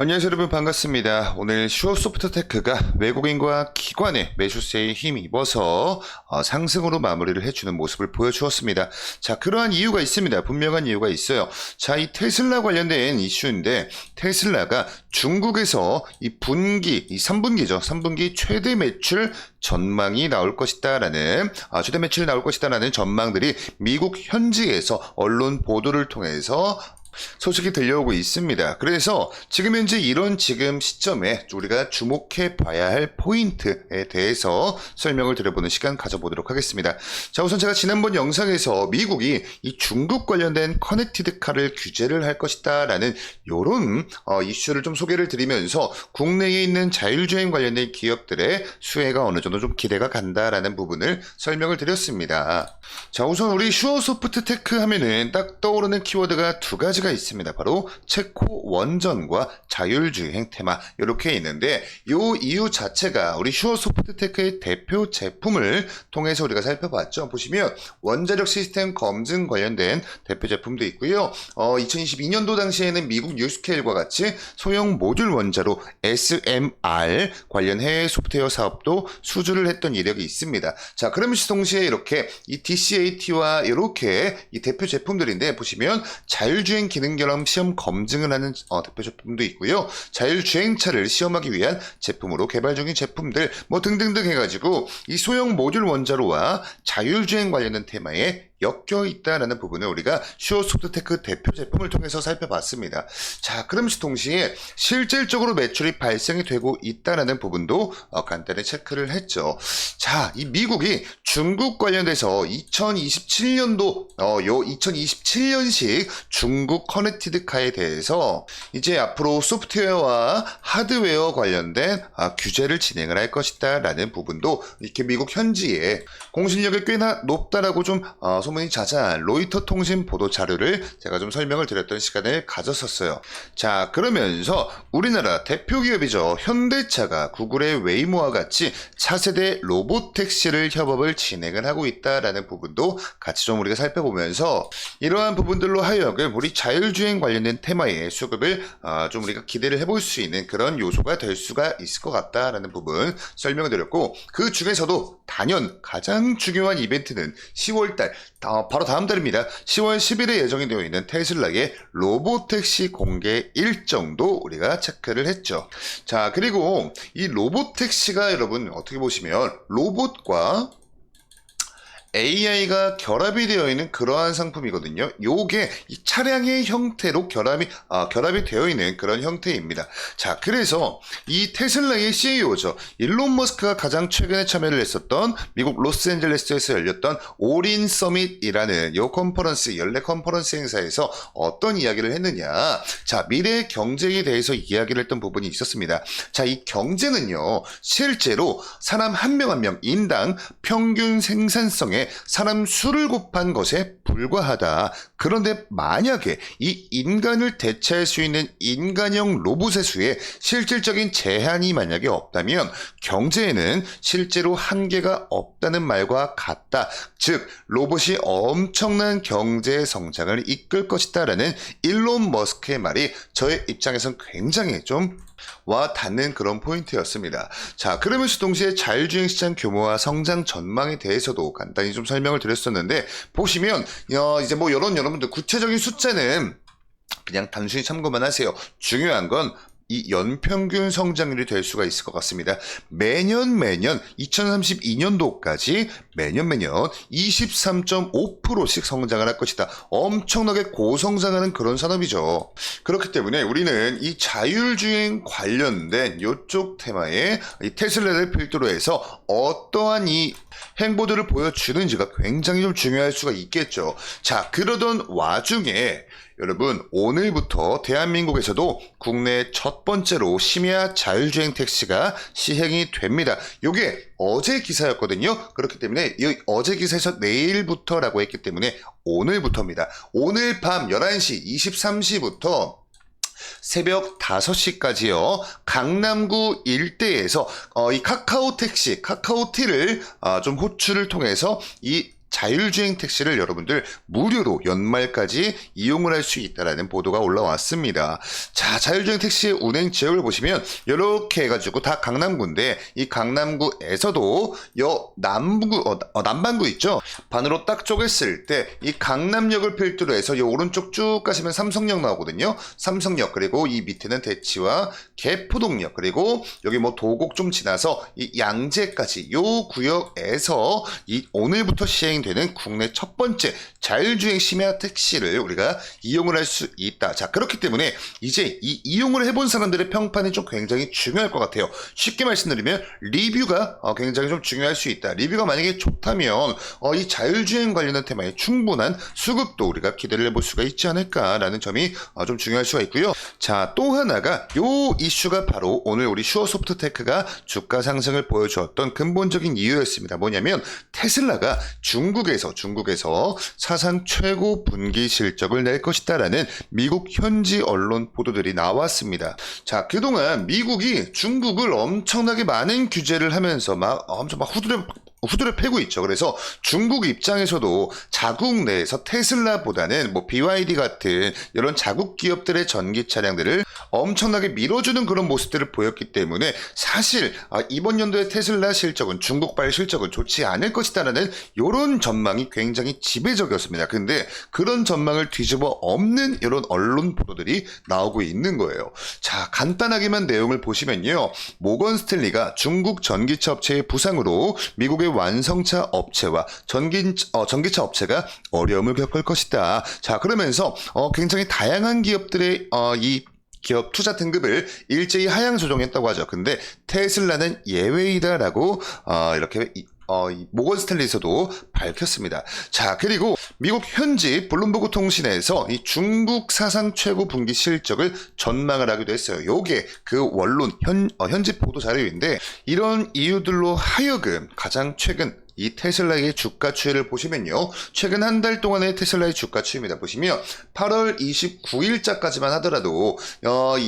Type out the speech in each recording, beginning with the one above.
안녕하세요 여러분, 반갑습니다. 오늘 슈어소프트테크가 외국인과 기관의 매수세에 힘입어서 상승으로 마무리를 해주는 모습을 보여주었습니다. 자, 그러한 이유가 있습니다. 분명한 이유가 있어요. 자, 이 테슬라 관련된 이슈인데, 테슬라가 중국에서 이 3분기죠. 3분기 최대 매출 전망이 나올 것이다라는 최대 매출이 나올 것이다라는 전망들이 미국 현지에서 언론 보도를 통해서 소식이 들려오고 있습니다. 그래서 지금 현재 이런 지금 시점에 우리가 주목해 봐야 할 포인트에 대해서 설명을 드려보는 시간 가져보도록 하겠습니다. 자, 우선 제가 지난번 영상에서 미국이 이 중국 관련된 커넥티드 카를 규제를 할 것이다 라는 요런 이슈를 좀 소개를 드리면서 국내에 있는 자율주행 관련된 기업들의 수혜가 어느 정도 좀 기대가 간다라는 부분을 설명을 드렸습니다. 자, 우선 우리 슈어소프트테크 하면은 딱 떠오르는 키워드가 두 가지가 있습니다. 바로 체코 원전과 자율주행 테마, 이렇게 있는데 요 이유 자체가 우리 슈어소프트테크의 대표 제품을 통해서 우리가 살펴봤죠. 보시면 원자력 시스템 검증 관련된 대표 제품도 있고요. 2022년도 당시에는 미국 뉴스케일과 같이 소형 모듈 원자로 SMR 관련 해외 소프트웨어 사업도 수주를 했던 이력이 있습니다. 자, 그러면서 동시에 이렇게 이 DCAT와 이렇게 이 대표 제품들인데, 보시면 자율주행 기능 결함 시험 검증을 하는 대표 제품도 있고요. 자율주행차를 시험하기 위한 제품으로 개발 중인 제품들 뭐 등등등 해가지고 이 소형 모듈 원자로와 자율주행 관련된 테마에 엮여 있다라는 부분을 우리가 슈어소프트테크 대표 제품을 통해서 살펴봤습니다. 자, 그러면서 동시에 실질적으로 매출이 발생이 되고 있다라는 부분도 간단히 체크를 했죠. 자, 이 미국이 중국 관련돼서 2027년도 요 2027년식 중국 커넥티드 카에 대해서 이제 앞으로 소프트웨어와 하드웨어 관련된 규제를 진행을 할 것이다 라는 부분도 이렇게 미국 현지에 공신력이 꽤나 높다라고 좀 소문이 자자한 로이터 통신 보도 자료를 제가 좀 설명을 드렸던 시간을 가졌었어요. 자, 그러면서 우리나라 대표 기업이죠. 현대차가 구글의 웨이모와 같이 차세대 로보택시를 협업을 진행을 하고 있다라는 부분도 같이 좀 우리가 살펴보면서 이러한 부분들로 하여금 우리 자율주행 관련된 테마의 수급을 좀 우리가 기대를 해볼 수 있는 그런 요소가 될 수가 있을 것 같다라는 부분 설명을 드렸고, 그 중에서도 단연 가장 중요한 이벤트는 10월달 바로 다음 달입니다. 10월 10일에 예정이 되어 있는 테슬라의 로보택시 공개 일정도 우리가 체크를 했죠. 자, 그리고 이 로보택시가 여러분 어떻게 보시면 로봇과 AI가 결합이 되어 있는 그러한 상품이거든요. 요게 이 차량의 형태로 결합이 되어 있는 그런 형태입니다. 자, 그래서 이 테슬라의 CEO죠. 일론 머스크가 가장 최근에 참여를 했었던 미국 로스앤젤레스에서 열렸던 올인 서밋이라는 요 컨퍼런스, 연례 컨퍼런스 행사에서 어떤 이야기를 했느냐. 자, 미래 경제에 대해서 이야기를 했던 부분이 있었습니다. 자, 이 경제는요, 실제로 사람 한 명 한 명 인당 평균 생산성에 사람 수를 곱한 것에 불과하다. 그런데 만약에 이 인간을 대체할 수 있는 인간형 로봇의 수에 실질적인 제한이 만약에 없다면 경제에는 실제로 한계가 없다는 말과 같다. 즉, 로봇이 엄청난 경제 성장을 이끌 것이다 라는 일론 머스크의 말이 저의 입장에선 굉장히 좀 와 닿는 그런 포인트였습니다. 자, 그러면서 동시에 자율주행 시장 규모와 성장 전망에 대해서도 간단히 좀 설명을 드렸었는데, 보시면 이제 뭐 여러분들 구체적인 숫자는 그냥 단순히 참고만 하세요. 중요한 건 이 연평균 성장률이 될 수가 있을 것 같습니다. 매년 2032년도까지 매년 23.5%씩 성장을 할 것이다. 엄청나게 고성장하는 그런 산업이죠. 그렇기 때문에 우리는 이 자율주행 관련된 이쪽 테마에 이 테슬라를 필두로 해서 어떠한 이 행보들을 보여주는지가 굉장히 좀 중요할 수가 있겠죠. 자, 그러던 와중에 여러분, 오늘부터 대한민국에서도 국내 첫 번째로 심야 자율주행 택시가 시행이 됩니다. 이게 어제 기사였거든요. 그렇기 때문에 이 어제 기사에서 내일부터라고 했기 때문에 오늘부터입니다. 오늘 밤 11시 23시부터 새벽 5시까지요. 강남구 일대에서 이 카카오 택시, 카카오티를 좀 호출을 통해서 이 자율주행 택시를 여러분들 무료로 연말까지 이용을 할 수 있다라는 보도가 올라왔습니다. 자, 자율주행 택시의 운행 지역을 보시면 이렇게 해가지고 다 강남구인데 이 강남구에서도 남반구 있죠? 반으로 딱 쪼갰을 때 이 강남역을 필두로 해서 이 오른쪽 쭉 가시면 삼성역 나오거든요. 삼성역 그리고 이 밑에는 대치와 개포동역 그리고 여기 뭐 도곡 좀 지나서 이 양재까지 요 구역에서 이 오늘부터 시행되는 국내 첫 번째 자율주행 심야 택시를 우리가 이용을 할 수 있다. 자, 그렇기 때문에 이제 이 이용을 해본 사람들의 평판이 좀 굉장히 중요할 것 같아요. 쉽게 말씀드리면 리뷰가 굉장히 좀 중요할 수 있다. 리뷰가 만약에 좋다면 이 자율주행 관련한 테마에 충분한 수급도 우리가 기대를 해볼 수가 있지 않을까라는 점이 좀 중요할 수가 있고요. 자, 또 하나가 요 이슈가 바로 오늘 우리 슈어소프트테크가 주가 상승을 보여주었던 근본적인 이유였습니다. 뭐냐면 테슬라가 중국에서 사상 최고 분기 실적을 낼 것이다라는 미국 현지 언론 보도들이 나왔습니다. 자, 그동안 미국이 중국을 엄청나게 많은 규제를 하면서 엄청 후드려 패고 있죠. 그래서 중국 입장에서도 자국 내에서 테슬라보다는 뭐 BYD 같은 이런 자국 기업들의 전기 차량들을 엄청나게 밀어주는 그런 모습들을 보였기 때문에 사실 이번 연도의 테슬라 실적은 중국발 실적은 좋지 않을 것이다라는 이런 전망이 굉장히 지배적이었습니다. 근데 그런 전망을 뒤집어 엎는 이런 언론 보도들이 나오고 있는 거예요. 자, 간단하게만 내용을 보시면요. 모건 스탠리가 중국 전기차 업체의 부상으로 미국의 완성차 업체와 전기차 업체가 어려움을 겪을 것이다. 자, 그러면서 굉장히 다양한 기업들의 이 기업 투자 등급을 일제히 하향 조정했다고 하죠. 근데 테슬라는 예외이다라고 이렇게 모건 스탠리에서도 밝혔습니다. 자, 그리고 미국 현지 블룸버그 통신에서 이 중국 사상 최고 분기 실적을 전망을 하기도 했어요. 요게 그 원론 현지 보도 자료인데 이런 이유들로 하여금 가장 최근 이 테슬라의 주가 추이를 보시면요. 최근 한 달 동안의 테슬라의 주가 추이입니다. 보시면 8월 29일자까지만 하더라도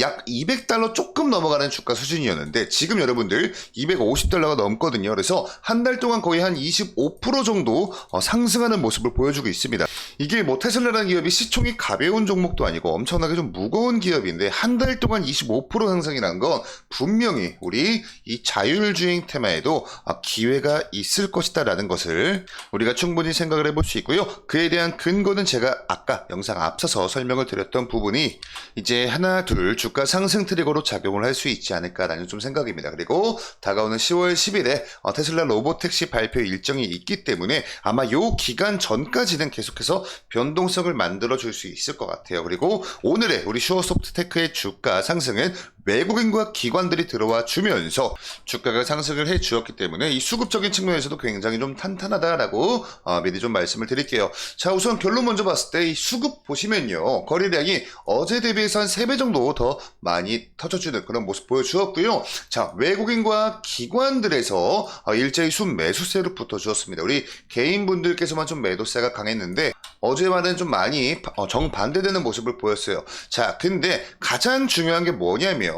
약 $200 조금 넘어가는 주가 수준이었는데 지금 여러분들 $250가 넘거든요. 그래서 한 달 동안 거의 한 25% 정도 상승하는 모습을 보여주고 있습니다. 이게 뭐 테슬라라는 기업이 시총이 가벼운 종목도 아니고 엄청나게 좀 무거운 기업인데 한 달 동안 25% 상승이란 건 분명히 우리 이 자율주행 테마에도 기회가 있을 것이다 라는 것을 우리가 충분히 생각을 해볼 수 있고요. 그에 대한 근거는 제가 아까 영상 앞서서 설명을 드렸던 부분이 이제 하나 둘 주가 상승 트리거로 작용을 할 수 있지 않을까라는 좀 생각입니다. 그리고 다가오는 10월 10일에 테슬라 로보택시 발표 일정이 있기 때문에 아마 요 기간 전까지는 계속해서 변동성을 만들어 줄 수 있을 것 같아요. 그리고 오늘의 우리 슈어소프트테크의 주가 상승은 외국인과 기관들이 들어와 주면서 주가가 상승을 해 주었기 때문에 이 수급적인 측면에서도 굉장히 좀 탄탄하다라고 미리 좀 말씀을 드릴게요. 자, 우선 결론 먼저 봤을 때 이 수급 보시면요. 거래량이 어제 대비해서 한 3배 정도 더 많이 터져주는 그런 모습 보여주었고요. 자, 외국인과 기관들에서 일제히 순매수세를 붙어주었습니다. 우리 개인분들께서만 좀 매도세가 강했는데 어제와는 좀 많이 정반대되는 모습을 보였어요. 자, 근데 가장 중요한 게 뭐냐면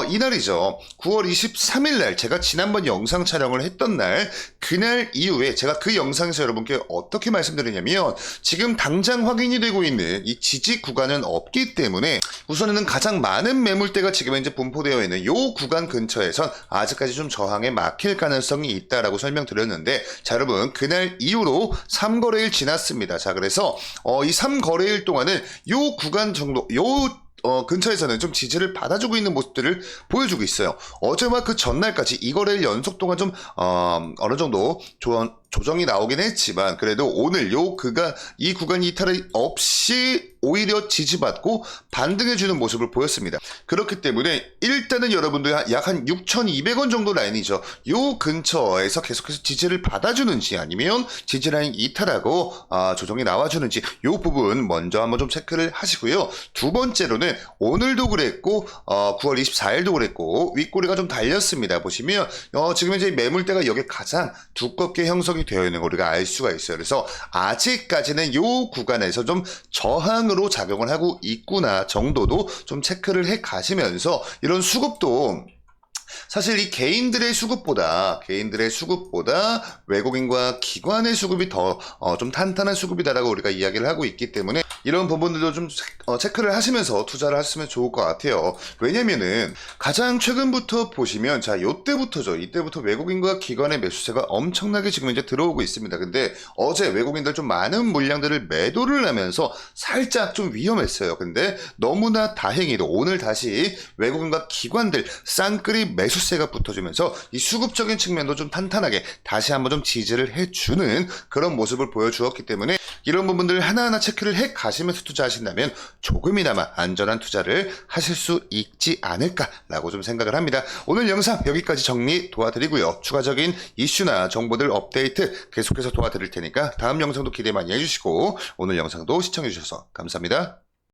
이날이죠. 9월 23일 날 제가 지난번 영상 촬영을 했던 날 그날 이후에 제가 그 영상에서 여러분께 어떻게 말씀드리냐면 지금 당장 확인이 되고 있는 이 지지 구간은 없기 때문에 우선은 가장 많은 매물대가 지금 현재 분포되어 있는 이 구간 근처에선 아직까지 좀 저항에 막힐 가능성이 있다라고 설명드렸는데 자, 여러분 그날 이후로 3거래일 지났습니다. 자, 그래서 이 3거래일 동안은 이 구간 정도 근처에서는 좀 지지를 받아주고 있는 모습들을 보여주고 있어요. 어제와 그 전날까지 이 거래일 연속 동안 좀 어느 정도 조정이 나오긴 했지만 그래도 오늘 이 구간 이탈이 없이 오히려 지지받고 반등해주는 모습을 보였습니다. 그렇기 때문에 일단은 여러분들 약 한 6,200원 정도 라인이죠. 요 근처에서 계속해서 지지를 받아주는지 아니면 지지라인 이탈하고 조정이 나와주는지 요 부분 먼저 한번 좀 체크를 하시고요. 두 번째로는 오늘도 그랬고 9월 24일도 그랬고 윗꼬리가 좀 달렸습니다. 보시면 지금 현재 매물대가 여기 가장 두껍게 형성이 되어 있는 걸 우리가 알 수가 있어요. 그래서 아직까지는 요 구간에서 좀 저항으로 작용을 하고 있구나 정도도 좀 체크를 해 가시면서 이런 수급도 사실 이 개인들의 수급보다 외국인과 기관의 수급이 더 좀 탄탄한 수급이다라고 우리가 이야기를 하고 있기 때문에 이런 부분들도 좀 체크를 하시면서 투자를 하시면 좋을 것 같아요. 왜냐면은 가장 최근부터 보시면 자 요때부터죠. 이때부터 외국인과 기관의 매수세가 엄청나게 지금 이제 들어오고 있습니다. 근데 어제 외국인들 좀 많은 물량들을 매도를 하면서 살짝 좀 위험했어요. 근데 너무나 다행히도 오늘 다시 외국인과 기관들 쌍끌이 매수세가 붙어주면서 이 수급적인 측면도 좀 탄탄하게 다시 한번 좀 지지를 해주는 그런 모습을 보여주었기 때문에 이런 부분들 하나하나 체크를 해 가시면서 투자하신다면 조금이나마 안전한 투자를 하실 수 있지 않을까라고 좀 생각을 합니다. 오늘 영상 여기까지 정리 도와드리고요. 추가적인 이슈나 정보들 업데이트 계속해서 도와드릴 테니까 다음 영상도 기대 많이 해주시고 오늘 영상도 시청해주셔서 감사합니다.